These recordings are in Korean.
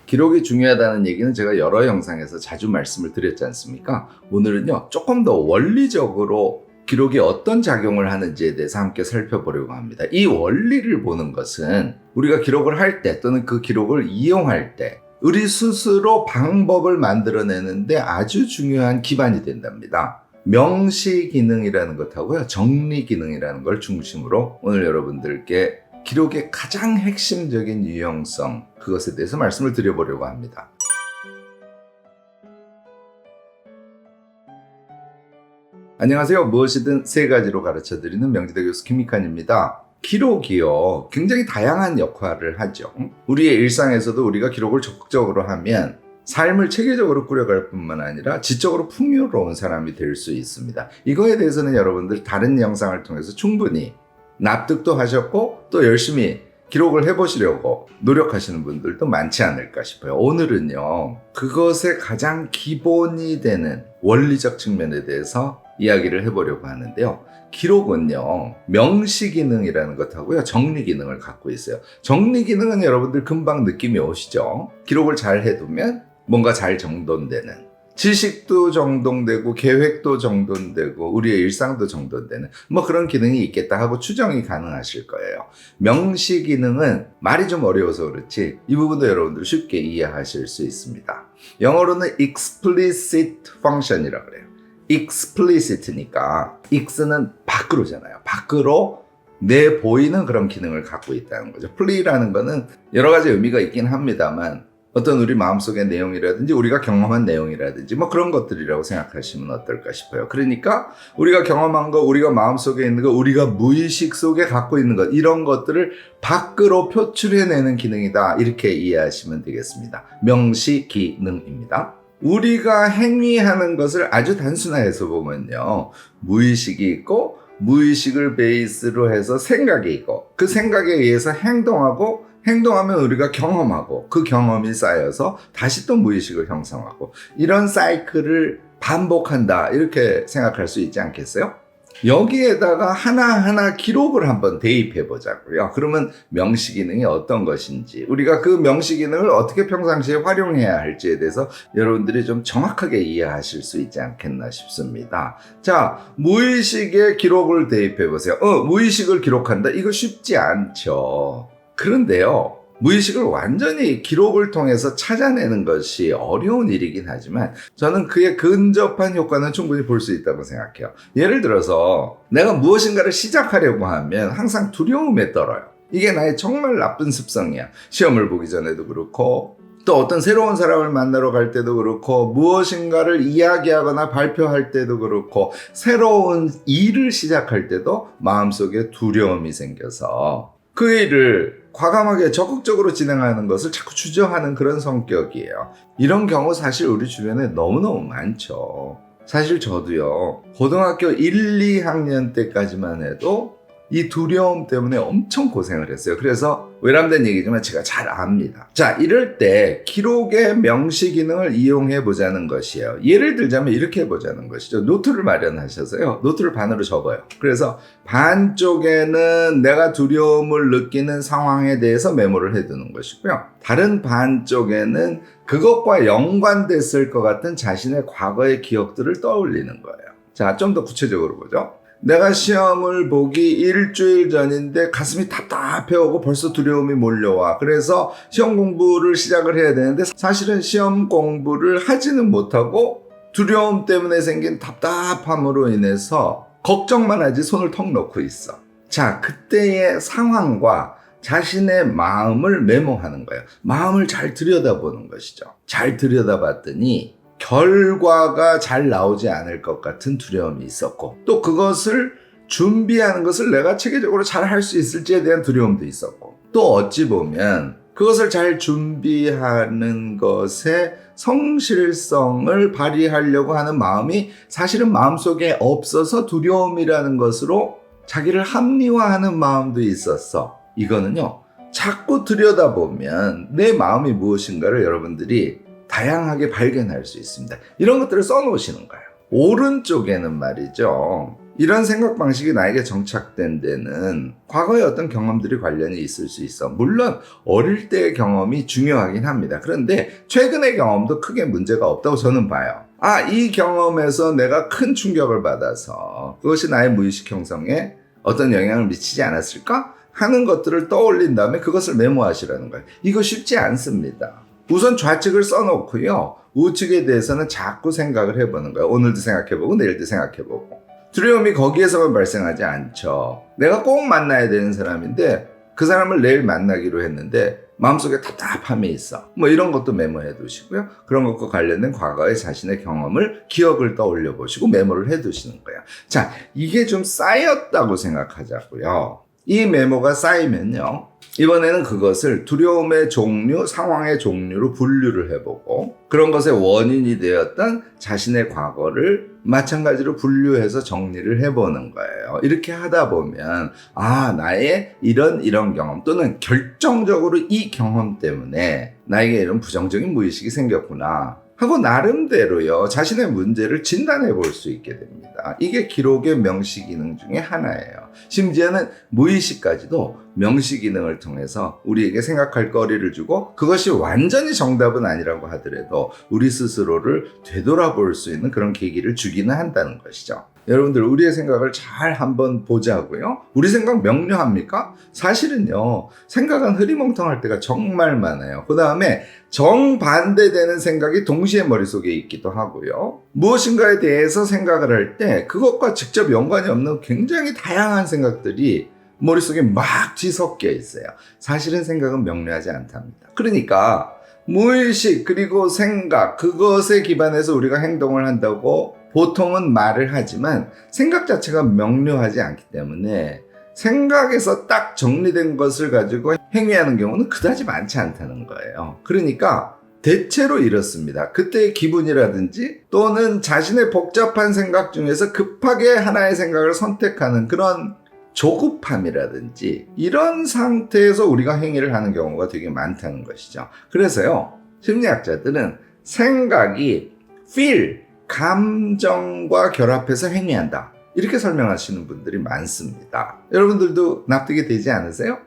기록이 중요하다는 얘기는 제가 여러 영상에서 자주 말씀을 드렸지 않습니까? 오늘은요, 조금 더 원리적으로 기록이 어떤 작용을 하는지에 대해서 함께 살펴보려고 합니다. 이 원리를 보는 것은 우리가 기록을 할 때 또는 그 기록을 이용할 때 우리 스스로 방법을 만들어내는데 아주 중요한 기반이 된답니다. 명시 기능이라는 것하고요, 정리 기능이라는 걸 중심으로 오늘 여러분들께 기록의 가장 핵심적인 유용성, 그것에 대해서 말씀을 드려보려고 합니다. 안녕하세요. 무엇이든 세 가지로 가르쳐드리는 명지대 교수 김익환입니다. 기록이요, 굉장히 다양한 역할을 하죠. 우리의 일상에서도 우리가 기록을 적극적으로 하면 삶을 체계적으로 꾸려갈 뿐만 아니라 지적으로 풍요로운 사람이 될 수 있습니다. 이거에 대해서는 여러분들 다른 영상을 통해서 충분히 납득도 하셨고 또 열심히 기록을 해보시려고 노력하시는 분들도 많지 않을까 싶어요. 오늘은요, 그것의 가장 기본이 되는 원리적 측면에 대해서 이야기를 해보려고 하는데요. 기록은요, 명시 기능이라는 것하고요, 정리 기능을 갖고 있어요. 정리 기능은 여러분들 금방 느낌이 오시죠? 기록을 잘 해두면 뭔가 잘 정돈되는, 지식도 정돈되고 계획도 정돈되고 우리의 일상도 정돈되는 그런 기능이 있겠다 하고 추정이 가능하실 거예요. 명시 기능은 말이 좀 어려워서 그렇지 이 부분도 여러분들 쉽게 이해하실 수 있습니다. 영어로는 explicit function이라고 그래요. explicit니까 x는 밖으로잖아요. 밖으로 내보이는 그런 기능을 갖고 있다는 거죠. play라는 거는 여러 가지 의미가 있긴 합니다만 어떤 우리 마음속의 내용이라든지 우리가 경험한 내용이라든지 그런 것들이라고 생각하시면 어떨까 싶어요. 그러니까 우리가 경험한 거, 우리가 마음속에 있는 거, 우리가 무의식 속에 갖고 있는 것, 이런 것들을 밖으로 표출해내는 기능이다, 이렇게 이해하시면 되겠습니다. 명시 기능입니다. 우리가 행위하는 것을 아주 단순화해서 보면요, 무의식이 있고 무의식을 베이스로 해서 생각이 있고 그 생각에 의해서 행동하면 우리가 경험하고 그 경험이 쌓여서 다시 또 무의식을 형성하고 이런 사이클을 반복한다, 이렇게 생각할 수 있지 않겠어요? 여기에다가 하나하나 기록을 한번 대입해 보자고요. 그러면 명시 기능이 어떤 것인지, 우리가 그 명시 기능을 어떻게 평상시에 활용해야 할지에 대해서 여러분들이 좀 정확하게 이해하실 수 있지 않겠나 싶습니다. 자, 무의식에 기록을 대입해 보세요. 무의식을 기록한다? 이거 쉽지 않죠. 그런데요, 무의식을 완전히 기록을 통해서 찾아내는 것이 어려운 일이긴 하지만 저는 그의 근접한 효과는 충분히 볼 수 있다고 생각해요. 예를 들어서 내가 무엇인가를 시작하려고 하면 항상 두려움에 떨어요. 이게 나의 정말 나쁜 습성이야. 시험을 보기 전에도 그렇고 또 어떤 새로운 사람을 만나러 갈 때도 그렇고 무엇인가를 이야기하거나 발표할 때도 그렇고 새로운 일을 시작할 때도 마음속에 두려움이 생겨서 그 일을 과감하게 적극적으로 진행하는 것을 자꾸 주저하는 그런 성격이에요. 이런 경우 사실 우리 주변에 너무너무 많죠. 사실 저도요, 고등학교 1, 2학년 때까지만 해도 이 두려움 때문에 엄청 고생을 했어요. 그래서 외람된 얘기지만 제가 잘 압니다. 자, 이럴 때 기록의 명시 기능을 이용해 보자는 것이에요. 예를 들자면 이렇게 해보자는 것이죠. 노트를 마련하셔서요, 노트를 반으로 접어요. 그래서 반쪽에는 내가 두려움을 느끼는 상황에 대해서 메모를 해두는 것이고요, 다른 반쪽에는 그것과 연관됐을 것 같은 자신의 과거의 기억들을 떠올리는 거예요. 자, 좀 더 구체적으로 보죠. 내가 시험을 보기 일주일 전인데 가슴이 답답해오고 벌써 두려움이 몰려와. 그래서 시험 공부를 시작을 해야 되는데 사실은 시험 공부를 하지는 못하고 두려움 때문에 생긴 답답함으로 인해서 걱정만 하지 손을 턱 놓고 있어. 자, 그때의 상황과 자신의 마음을 메모하는 거예요. 마음을 잘 들여다보는 것이죠. 잘 들여다봤더니 결과가 잘 나오지 않을 것 같은 두려움이 있었고 또 그것을 준비하는 것을 내가 체계적으로 잘 할 수 있을지에 대한 두려움도 있었고 또 어찌 보면 그것을 잘 준비하는 것에 성실성을 발휘하려고 하는 마음이 사실은 마음속에 없어서 두려움이라는 것으로 자기를 합리화하는 마음도 있었어. 이거는요, 자꾸 들여다보면 내 마음이 무엇인가를 여러분들이 다양하게 발견할 수 있습니다. 이런 것들을 써놓으시는 거예요. 오른쪽에는 말이죠, 이런 생각 방식이 나에게 정착된 데는 과거의 어떤 경험들이 관련이 있을 수 있어. 물론 어릴 때의 경험이 중요하긴 합니다. 그런데 최근의 경험도 크게 문제가 없다고 저는 봐요. 이 경험에서 내가 큰 충격을 받아서 그것이 나의 무의식 형성에 어떤 영향을 미치지 않았을까 하는 것들을 떠올린 다음에 그것을 메모하시라는 거예요. 이거 쉽지 않습니다. 우선 좌측을 써놓고요, 우측에 대해서는 자꾸 생각을 해보는 거예요. 오늘도 생각해보고 내일도 생각해보고. 두려움이 거기에서만 발생하지 않죠. 내가 꼭 만나야 되는 사람인데 그 사람을 내일 만나기로 했는데 마음속에 답답함이 있어. 이런 것도 메모해 두시고요. 그런 것과 관련된 과거의 자신의 경험을, 기억을 떠올려 보시고 메모를 해 두시는 거예요. 자, 이게 좀 쌓였다고 생각하자고요. 이 메모가 쌓이면요, 이번에는 그것을 두려움의 종류, 상황의 종류로 분류를 해보고 그런 것의 원인이 되었던 자신의 과거를 마찬가지로 분류해서 정리를 해보는 거예요. 이렇게 하다 보면 나의 이런 경험 또는 결정적으로 이 경험 때문에 나에게 이런 부정적인 무의식이 생겼구나 하고 나름대로요, 자신의 문제를 진단해 볼 수 있게 됩니다. 이게 기록의 명시 기능 중에 하나예요. 심지어는 무의식까지도 명시 기능을 통해서 우리에게 생각할 거리를 주고 그것이 완전히 정답은 아니라고 하더라도 우리 스스로를 되돌아볼 수 있는 그런 계기를 주기는 한다는 것이죠. 여러분들, 우리의 생각을 잘 한번 보자고요. 우리 생각 명료합니까? 사실은요, 생각은 흐리멍텅할 때가 정말 많아요. 그 다음에 정반대되는 생각이 동시에 머릿속에 있기도 하고요. 무엇인가에 대해서 생각을 할 때 그것과 직접 연관이 없는 굉장히 다양한 생각들이 머릿속에 막 뒤섞여 있어요. 사실은 생각은 명료하지 않답니다. 그러니까 무의식 그리고 생각, 그것에 기반해서 우리가 행동을 한다고 보통은 말을 하지만 생각 자체가 명료하지 않기 때문에 생각에서 딱 정리된 것을 가지고 행위하는 경우는 그다지 많지 않다는 거예요. 그러니까 대체로 이렇습니다. 그때의 기분이라든지 또는 자신의 복잡한 생각 중에서 급하게 하나의 생각을 선택하는 그런 조급함이라든지 이런 상태에서 우리가 행위를 하는 경우가 되게 많다는 것이죠. 그래서요, 심리학자들은 생각이 feel, 감정과 결합해서 행위한다, 이렇게 설명하시는 분들이 많습니다. 여러분들도 납득이 되지 않으세요?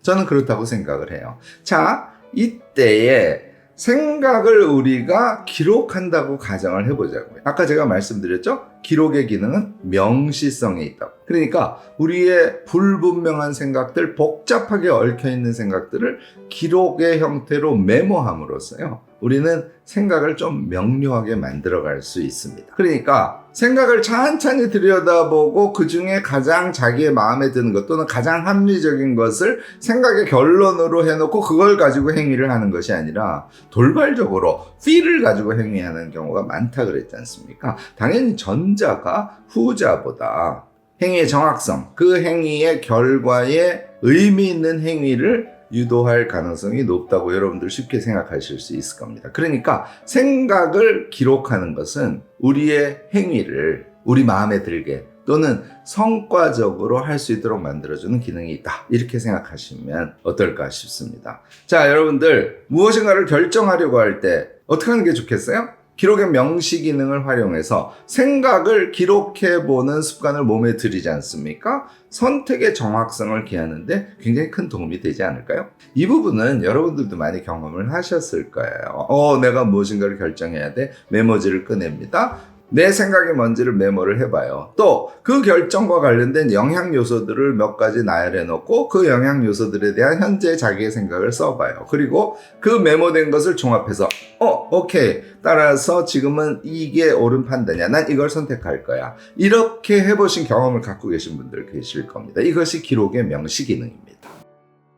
저는 그렇다고 생각을 해요. 자, 이때에 생각을 우리가 기록한다고 가정을 해보자고요. 아까 제가 말씀드렸죠? 기록의 기능은 명시성에 있다고. 그러니까 우리의 불분명한 생각들, 복잡하게 얽혀있는 생각들을 기록의 형태로 메모함으로써요, 우리는 생각을 좀 명료하게 만들어갈 수 있습니다. 그러니까 생각을 찬찬히 들여다보고 그 중에 가장 자기의 마음에 드는 것 또는 가장 합리적인 것을 생각의 결론으로 해놓고 그걸 가지고 행위를 하는 것이 아니라 돌발적으로 feel을 가지고 행위하는 경우가 많다 그랬지 않습니까? 당연히 전자가 후자보다 행위의 정확성, 그 행위의 결과에 의미 있는 행위를 유도할 가능성이 높다고 여러분들 쉽게 생각하실 수 있을 겁니다. 그러니까 생각을 기록하는 것은 우리의 행위를 우리 마음에 들게 또는 성과적으로 할 수 있도록 만들어주는 기능이 있다, 이렇게 생각하시면 어떨까 싶습니다. 자, 여러분들, 무엇인가를 결정하려고 할 때 어떻게 하는 게 좋겠어요? 기록의 명시 기능을 활용해서 생각을 기록해보는 습관을 몸에 들이지 않습니까? 선택의 정확성을 기하는데 굉장히 큰 도움이 되지 않을까요? 이 부분은 여러분들도 많이 경험을 하셨을 거예요. 내가 무엇인가를 결정해야 돼. 메모지를 꺼냅니다. 내 생각이 뭔지를 메모를 해봐요. 또 그 결정과 관련된 영향 요소들을 몇 가지 나열해 놓고 그 영향 요소들에 대한 현재 자기의 생각을 써봐요. 그리고 그 메모된 것을 종합해서 오케이, 따라서 지금은 이게 옳은 판단이야, 난 이걸 선택할 거야, 이렇게 해보신 경험을 갖고 계신 분들 계실 겁니다. 이것이 기록의 명시 기능입니다.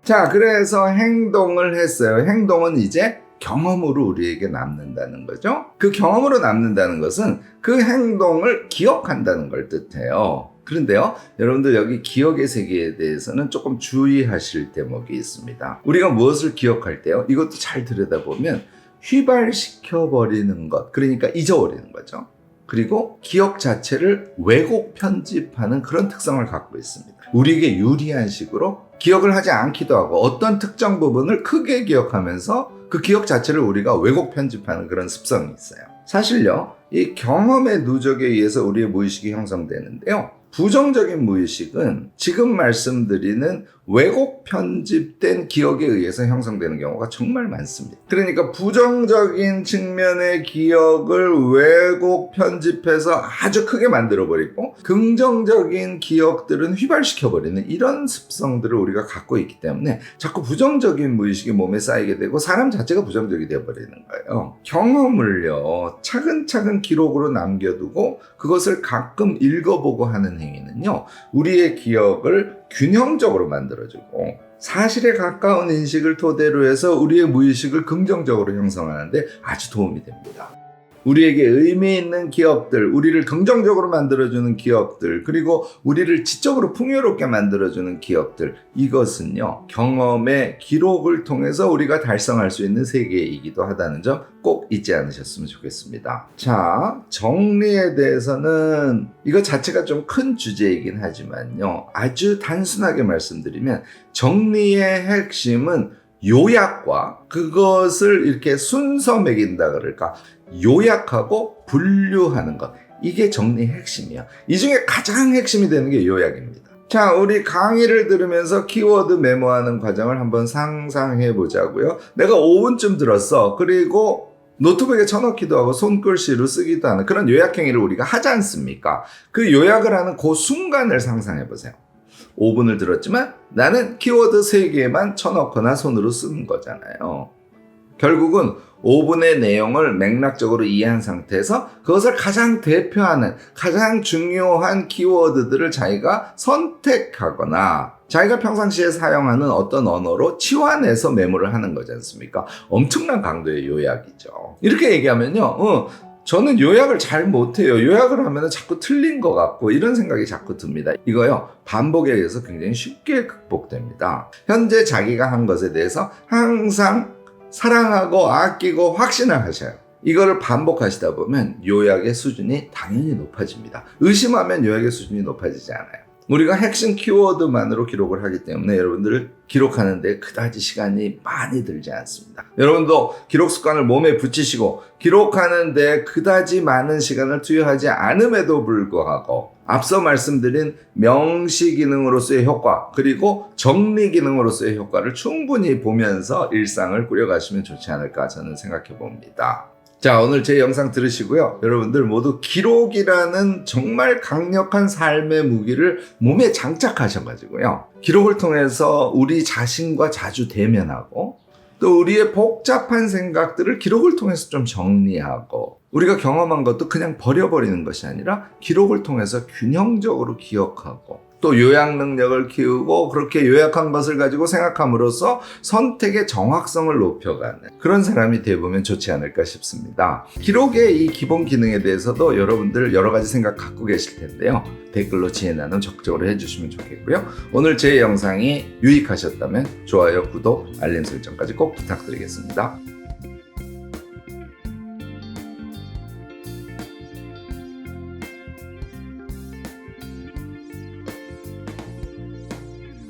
자, 그래서 행동을 했어요. 행동은 이제 경험으로 우리에게 남는다는 거죠. 그 경험으로 남는다는 것은 그 행동을 기억한다는 걸 뜻해요. 그런데요, 여러분들, 여기 기억의 세계에 대해서는 조금 주의하실 대목이 있습니다. 우리가 무엇을 기억할 때요, 이것도 잘 들여다보면 휘발시켜버리는 것, 그러니까 잊어버리는 거죠. 그리고 기억 자체를 왜곡 편집하는 그런 특성을 갖고 있습니다. 우리에게 유리한 식으로 기억을 하지 않기도 하고 어떤 특정 부분을 크게 기억하면서 그 기억 자체를 우리가 왜곡 편집하는 그런 습성이 있어요. 사실요, 이 경험의 누적에 의해서 우리의 무의식이 형성되는데요, 부정적인 무의식은 지금 말씀드리는 왜곡 편집된 기억에 의해서 형성되는 경우가 정말 많습니다. 그러니까 부정적인 측면의 기억을 왜곡 편집해서 아주 크게 만들어버리고 긍정적인 기억들은 휘발시켜버리는 이런 습성들을 우리가 갖고 있기 때문에 자꾸 부정적인 무의식이 몸에 쌓이게 되고 사람 자체가 부정적이 되어버리는 거예요. 경험을요, 차근차근 기록으로 남겨두고 그것을 가끔 읽어보고 하는 행위는요, 우리의 기억을 균형적으로 만들어주고 사실에 가까운 인식을 토대로 해서 우리의 무의식을 긍정적으로 형성하는데 아주 도움이 됩니다. 우리에게 의미 있는 기억들, 우리를 긍정적으로 만들어주는 기억들, 그리고 우리를 지적으로 풍요롭게 만들어주는 기억들, 이것은요, 경험의 기록을 통해서 우리가 달성할 수 있는 세계이기도 하다는 점 꼭 잊지 않으셨으면 좋겠습니다. 자, 정리에 대해서는 이거 자체가 좀 큰 주제이긴 하지만요, 아주 단순하게 말씀드리면 정리의 핵심은 요약과 그것을 이렇게 순서 매긴다 그럴까, 요약하고 분류하는 것, 이게 정리의 핵심이야. 이 중에 가장 핵심이 되는 게 요약입니다. 자, 우리 강의를 들으면서 키워드 메모하는 과정을 한번 상상해 보자고요. 내가 5분쯤 들었어. 그리고 노트북에 쳐넣기도 하고 손글씨로 쓰기도 하는 그런 요약 행위를 우리가 하지 않습니까? 그 요약을 하는 그 순간을 상상해 보세요. 5분을 들었지만 나는 키워드 3개만 쳐넣거나 손으로 쓰는 거잖아요. 결국은 5분의 내용을 맥락적으로 이해한 상태에서 그것을 가장 대표하는 가장 중요한 키워드들을 자기가 선택하거나 자기가 평상시에 사용하는 어떤 언어로 치환해서 메모를 하는 거지 않습니까? 엄청난 강도의 요약이죠. 이렇게 얘기하면요, 저는 요약을 잘 못해요. 요약을 하면 자꾸 틀린 것 같고 이런 생각이 자꾸 듭니다. 이거요, 반복에 의해서 굉장히 쉽게 극복됩니다. 현재 자기가 한 것에 대해서 항상 사랑하고 아끼고 확신을 하셔요. 이거를 반복하시다 보면 요약의 수준이 당연히 높아집니다. 의심하면 요약의 수준이 높아지지 않아요. 우리가 핵심 키워드만으로 기록을 하기 때문에 여러분들 기록하는데 그다지 시간이 많이 들지 않습니다. 여러분도 기록 습관을 몸에 붙이시고 기록하는데 그다지 많은 시간을 투여하지 않음에도 불구하고 앞서 말씀드린 명시 기능으로서의 효과, 그리고 정리 기능으로서의 효과를 충분히 보면서 일상을 꾸려가시면 좋지 않을까 저는 생각해 봅니다. 자, 오늘 제 영상 들으시고요, 여러분들 모두 기록이라는 정말 강력한 삶의 무기를 몸에 장착하셔가지고요, 기록을 통해서 우리 자신과 자주 대면하고 또 우리의 복잡한 생각들을 기록을 통해서 좀 정리하고 우리가 경험한 것도 그냥 버려버리는 것이 아니라 기록을 통해서 균형적으로 기억하고 또 요약 능력을 키우고 그렇게 요약한 것을 가지고 생각함으로써 선택의 정확성을 높여가는 그런 사람이 되어보면 좋지 않을까 싶습니다. 기록의 이 기본 기능에 대해서도 여러분들 여러 가지 생각 갖고 계실 텐데요, 댓글로 지혜 나눔 적극적으로 해주시면 좋겠고요. 오늘 제 영상이 유익하셨다면 좋아요, 구독, 알림 설정까지 꼭 부탁드리겠습니다.